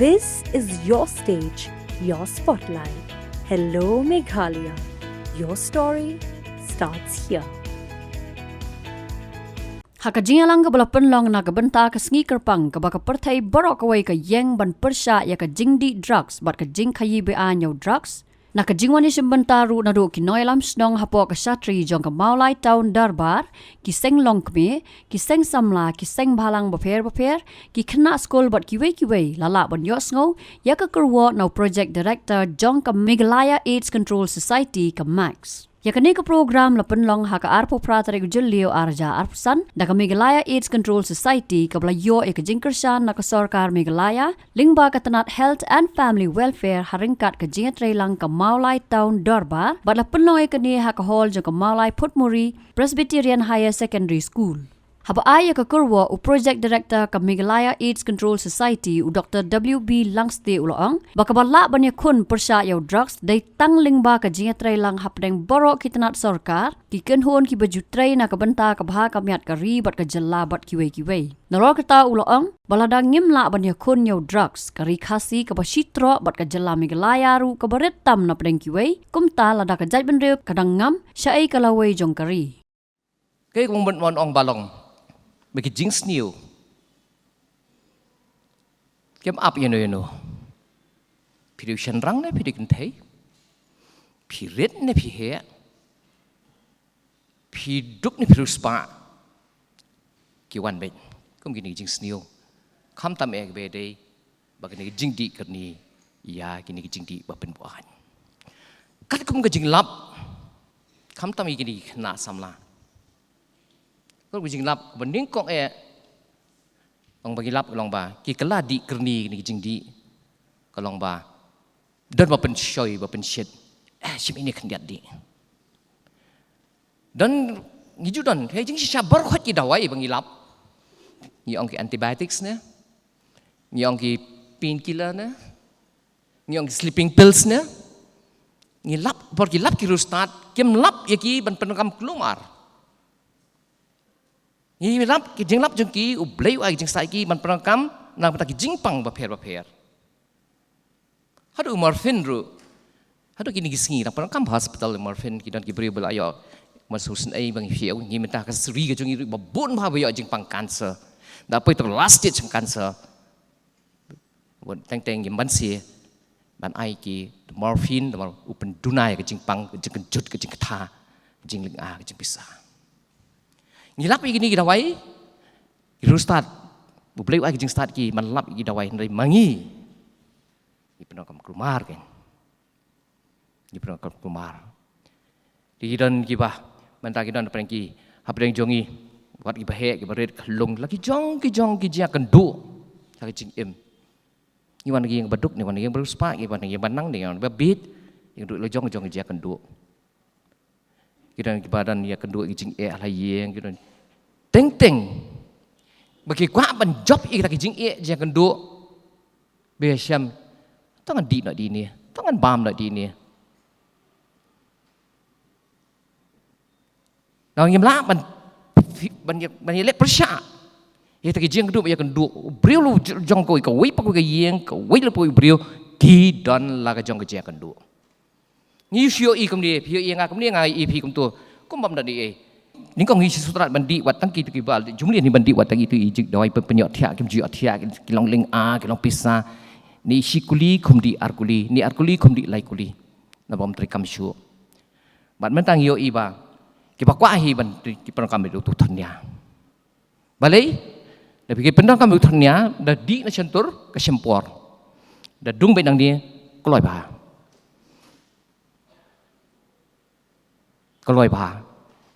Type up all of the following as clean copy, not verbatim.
This is your stage, your spotlight. Hello, Meghalaya. Your story starts here. Hakajinga lang ka balapan lang na kabenta ka sngi kerpang ka baka pertai borok away ka yeng ban persya ya ka jingdi drugs bat ka jing kayi be anyo drugs na ka jingwani simbentaru na do kinoy lam snong hapo ka shatri jong ka maulai town darbar ki seng longkme ki seng samla ki seng bhalang baper ki khna school bat ki we lala ban yos ngo ya ka kurwo no project director jong ka Meghalaya AIDS Control Society ka Max. Ya kini ke program lapan long haka arpo pratari gujulio arja arpsan da ka Meghalaya AIDS Control Society ka bla yo e ka jingkersan na ka sarkar Meghalaya lingba ka tanat health and family welfare haringkat ka jingatray lang ka Maulai town Darbar bat lapan long e kini haka hall jong ka Maulai Putmuri Presbyterian Higher Secondary School. Haba aya ka kurwa u project director ka Meghalaya AIDS Control Society u Dr. W.B. Langste uloang baka bala banya kun persya yaw drugs day tangling ba ka jingatray lang hapdeng borok kitanat sarkar ki kenhon ki bajutray na kabenta ka baha kamyat ka ribat ka jalabat kiwe. Naro kita uloang balada ngimla banya kun yaw drugs ka rikasi ka basitro bat ka jala Meghalaya ru ka baretam na pedeng kiwe kumta lada ka jaj benreu kadang ngam syai kalaway jong kari. Kaya kung mon ong balong bagi jinx niyo. Kem up yano. Pidu shenrang ne pidu kentay. Pirit ne pihe. Piduk ne pidu spa. Kiwan bet. Kum gini jinx niyo. Kam tam ek bede. Bagi ne jing di kerni. Ya gini jing di bapen buahan. Kat kum ke jing lap. Kam tam gini kena samla. Kalau jing lap banding kong long bagi lap long ba ki kala di kerni ni jing di kalong ba dan bapen shoy bapen shit sim ini kendiat di dan ngiju dan he jing sabar khot ki dawai bangi lap ni ong ki antibiotics ne ni ong ki painkiller ne ni ong ki sleeping pills ne ni lap por ki lap ki rustat kem lap ya ki ban penekam keluar. Ini lap ki jing lap jeng ki ublay ai jeng sai ki man perangkam nang pata ki jing pang baper. Hadu morfin ru. Hadu kini gisngi nang perangkam hospital morfin ki dan ki beri bel ayo masusun ai bang hiau ngi mentah ka seri ka jeng babun ba bayo jing pang cancer. Da apa itu last stage cancer. Bon teng ban si ban ai ki morfin da upen dunai ka jing pang jeng jut ka jing tha jing ling a ka jing pisah. Ngilap iki ni gidawai irustat bubleu ai jing start ki man lap iki dawai ndai mangi ipno kam kumar kan ipno kam kumar di dan ki bah manta ki dan prengki hapreng jongi wat ki bahe ki baret khlung lagi jong ki jia kendu lagi jing em ni wan ki yang baduk ni wan yang beruspa ki wan yang banang ni yang babit yang duk lo jong jia kendu kidan ki badan ya kendu ki jing alai yang kidan teng bagi kwa ban job ik lagi jing je kendu be syam tangan di nak di ni tangan bam nak di ni nang yem la ban ye lek persya ye taki jing kendu ya kendu briu lu jong ko ka wei pa ko yeng ka wei lu po briu ki don la ka jong ka je kendu ni sio i kum di pio i nga kum ni nga i pi kum tu kum bam da di ni kong hi sutrat bandi wat tang ki tu ki bal jumli ni bandi wat tang itu ijik dawai penyok thia kim jiot thia ki long ling a ki long pisa ni sikuli kum di arkuli ni arkuli kum di lai kuli na bom tri kam shu bat men tang yo i ba ki ba kwa hi ban ki pan kam tu thanya balai da ki pendang kam tu thanya da di na sentur ke sempor da dung be nang dia kloi ba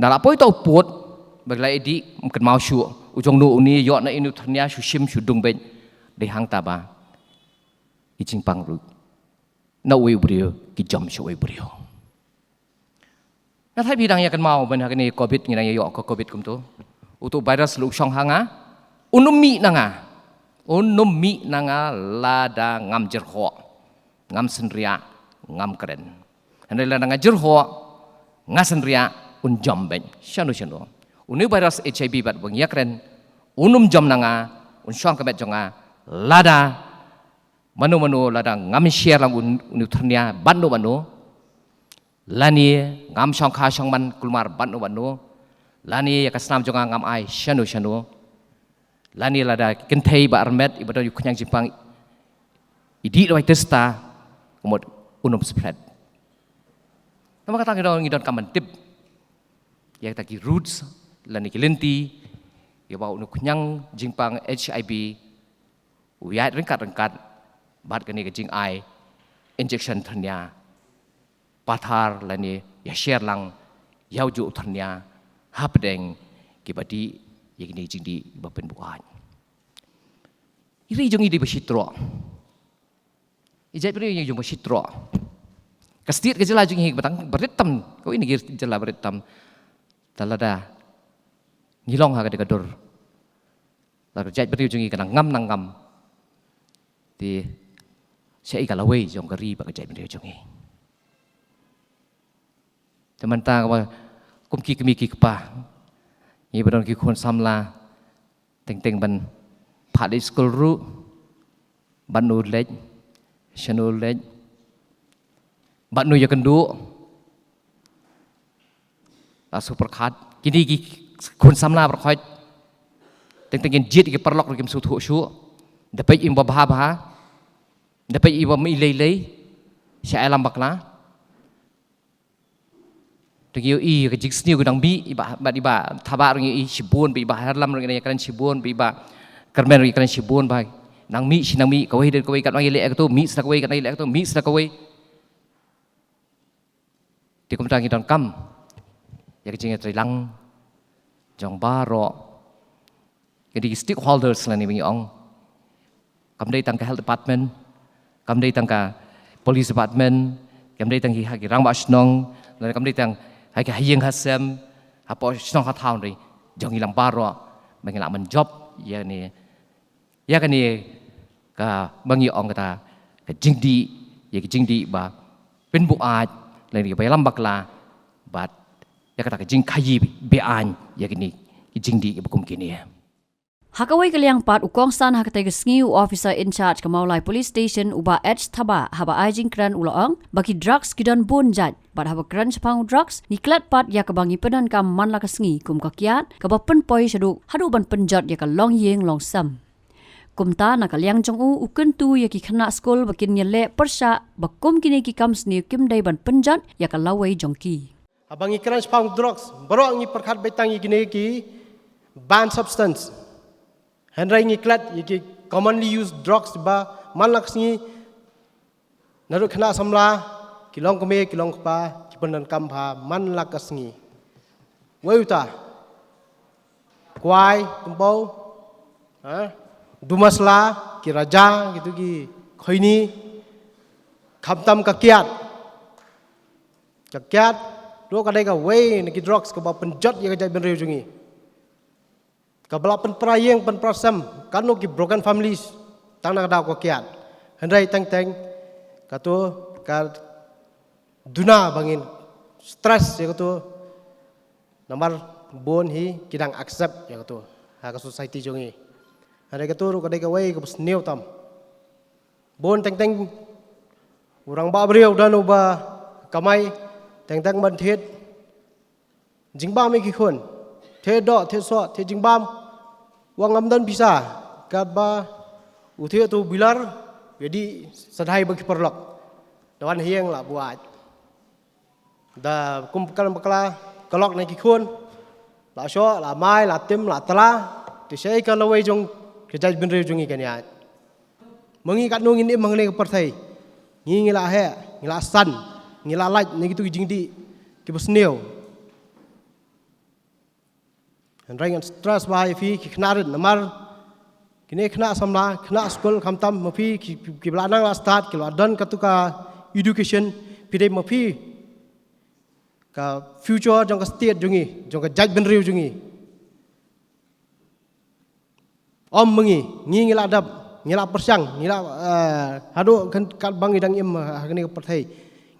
Nala poi tau puat baglai di mungkin mau syu ujung nu ni yo na inu thanya shu sim shu dung ben de hang taba i jing pang ru na we brio ki jam shu we brio na thai bidang ya kan mau ben ha ni covid ni na yo ko covid kum tu utu virus lu song hanga unumi nanga lada ngam jerho ngam senria ngam keren ane la nanga jerho ngasenria un jom ben shanu unu virus HIV bat bang yakren unum jom nanga un shong kabet jonga lada manu ladang ngam share lang unutrnia banu lani ngam shong kha shong man kulmar banu lani ya kasnam jonga ngam ai shanu lani lada kenthei ba armet ibado yu khnyang jipang idi loi testa umot unum spread nama kata ngidon kaman tip ya taki roots lani kilenti ya ba unu khnyang jingpang HIV uyat rengkat bat kani ke jing ai injection thanya pathar lani ya share lang yauju thanya hapdeng kibadi yagini jingdi bapen bukan iri jong idi besitro ijai beri jong besitro kastit ke jela jing batang beritam kau ini jela beritam talada ngilong ha ka dur lalu jai beri jong kanang ngam di saya ikalawai jong kari bak jai beri jong teman ta kumki kemiki kepa ni badon ki khon samla teng ban phat school ru banu lej shanu lej banu ya kendu super khat kini ki khon samla berkhoi teng jit ki perlok kim su thu shu dapai im ba dapai im mi lei sha alam bakla Tengyo ke jik sniu gudang bi iba thaba ring shibun bi harlam ring kan shibun bi kermen ring kan shibun ba nang mi kawai den kawai kat wangi lek tu mi sna kawai kat lek tu mi sna kawai ti kum tang don kam ya jing tri lang jong baro jadi stakeholders la ni bi ong kam dei tang ka health department kam dei tang ka police department kam dei tang ki rang ba snong la kam dei tang hai ka hayeng hasem apo snong ha town ri jong ilang baro mengila menjob ya ni ya kan ni ka bangi ong kata ka jingdi ba pen bu aj le ni ba lam bakla bat ya kata ka jing khayi be an ya kini jingdi ba kum kini Hakawai kaliang pat ukong san hakatay ngiu officer in charge Kamaulay Police Station uba edge thaba haba ajing kran uloang baki drugs kidan bun jaj bat haba kran chapang drugs niklat pat ya kabangi penan kam man la kasngi kum kakiat kabapen poi shaduk hadu ban penjot ya ka long yeng long sam kumta na kaliang jong u ukun tu ya ki khana school bakin nyele persha bakum kini ki kam sni kim dai ban penjot ya ka lawai jongki abangi kran chapang drugs baro ngi perkhat betang gine ki ban substance Henry ngiklat yiki commonly used drugs ba manlaksni naru khana samla kilong kome kilong pa kipanan kampha manlakasni wayuta kwai tumbau dumasla ki raja gitu ki khoini khamtam kakiat do kadai ka way ni ki drugs ka ba penjot ya ka jai ben rejungi Kabala pen prayeng pen prasam kanu ki broken families tang na da ko kiat hendrai tang katu ka duna bangin stress ya katu namar bon hi kidang accept ya katu ha ka society jongi hendrai katu ru kadai ka wai ka new tam bon tang urang ba briau dan uba kamai tang ban thet jingba me ki khon the do the so the jingbam wang amdan bisa kaba uthia tu bilar jadi sadhai bagi perlok dawan hiang la buat da kumpal bakla kelok na ki khon la so la mai la tim la tala ti sei ka lawai jong ke jaj bin re jongi kan ya mengi kat nungin im mangne ke partai ngi la he ngi la san ngi la laj ni gitu jingdi ki besneu Rangan stress bahai fi ki knarit namar kini kena samla kena school khamtam mafi ki belanang la start ki dan katuka education pide mafi ka future jong ka state jungi jong ka judge ben riu jungi om mengi ngi la dab ngi la persyang ngi la hadu kan kat bang idang im hakni ka partai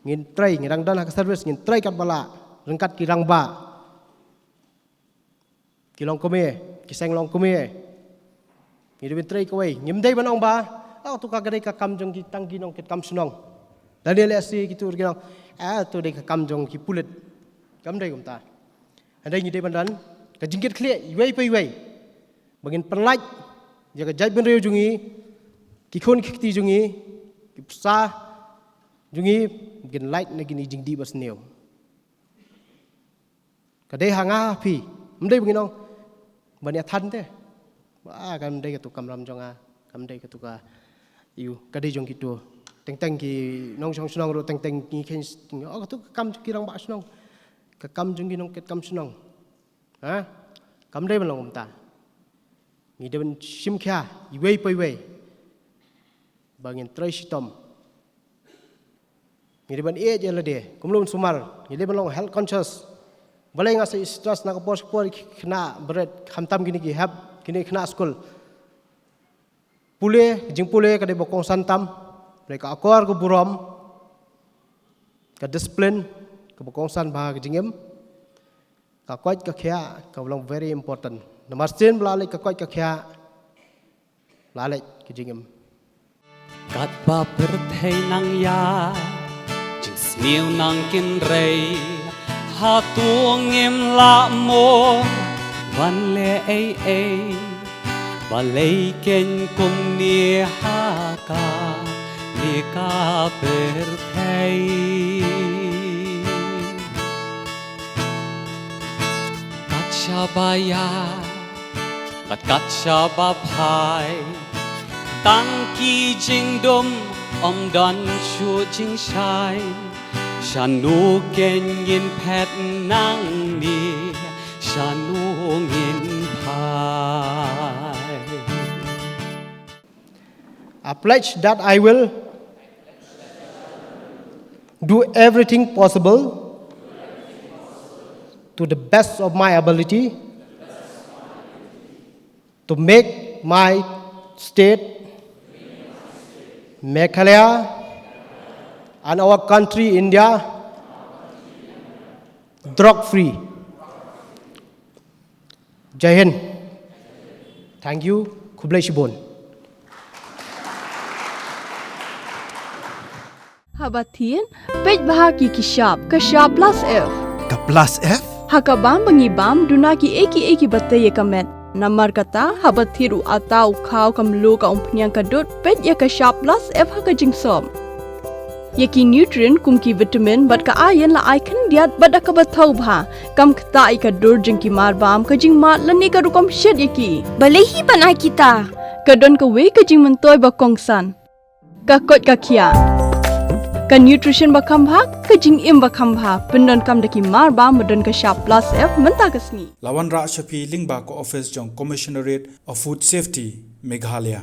ngin trai ngirang dan hak service ngin trai kat bala rengkat ki rang ba kilong kome kiseng long kome ni de trai kawai nyim dai banong ba tu kagak ka kam jong ki tanggi nong ket kam sunong. Dan dia lesi gitu orang tu dek kam jong ki pulit. Kam dai ta. Ada ni dei bandan ka jingkit clear iwai pe iwai. Bangin penlaj jaga jai ben reu jungi ki khon ki jungi ki sa jungi bangin light na gini jing di bas neu. Ka dei hanga pi. Mdei bangin nong bania than te. Wah kam dei ka tu kam ram jonga. Kam dei ka tu ka iu ka dei jong ki tu. Teng ki nong song sunong ro teng ki ken oh tu kam ki rang ba sunong. Ka kam jong ki nong ket kam sunong. Ha? Kam dei ban long ta. Ngi de ban sim kha iwei pe wei. Bangin trai sitom. Ngi de ban e je la de. Kumlum sumar. Ngi de ban long health conscious. Balai ngasa stress nak pos kena berat khamtam gini ki hab kini kena school. Pule jing pule ka de bokong santam. Mereka akor ke buram, ke disiplin, ke bokongsan bahag jingem, ke kuat ke kia, ke belum very important. Nomor 10 belalai ke kuat ke kia, belalai ke jingem. Kat ba perthei nang ya, jing smiu nang kin rei, ha tuong em la mo, van le ei, balai ken kum ni ha ka. Ika perthei Kacha baya kacha ba phai Tang ki jing dum don chu jing shai Shanu ken yin pet nang ni Shanu ngin phai I pledge that I will do everything possible to the best of my ability to make my state, Meghalaya, and our country, India, drug-free. Jai Hind. Thank you. Kublai Shibon. Habatin, pej bahagi ki sharp plus F. Ka plus F? Hakabam bangibam duna ki eki batte ye kamet. Namar kata habathiru atau khau kamlu ka umpnyang kadut pej ya ka sharp plus F haka jingsom. Yaki nutrient kum ki vitamin bat ka iron la icon diat bat ka bathau bha kam khta I ka dur jing ki mar bam ka jing mat lani ka rukom shed yaki. Balehi banai kita. Ka don ka we ka jing mentoy ba kongsan. Ka kot ka khia. Ka nutrition bakam bha ka jing im bakam bha pendon kam daki mar ba modon ka sharp plus F menta ka sngi Lawan Ra Shafi Lingba ko office jong Commissionerate of Food Safety Meghalaya.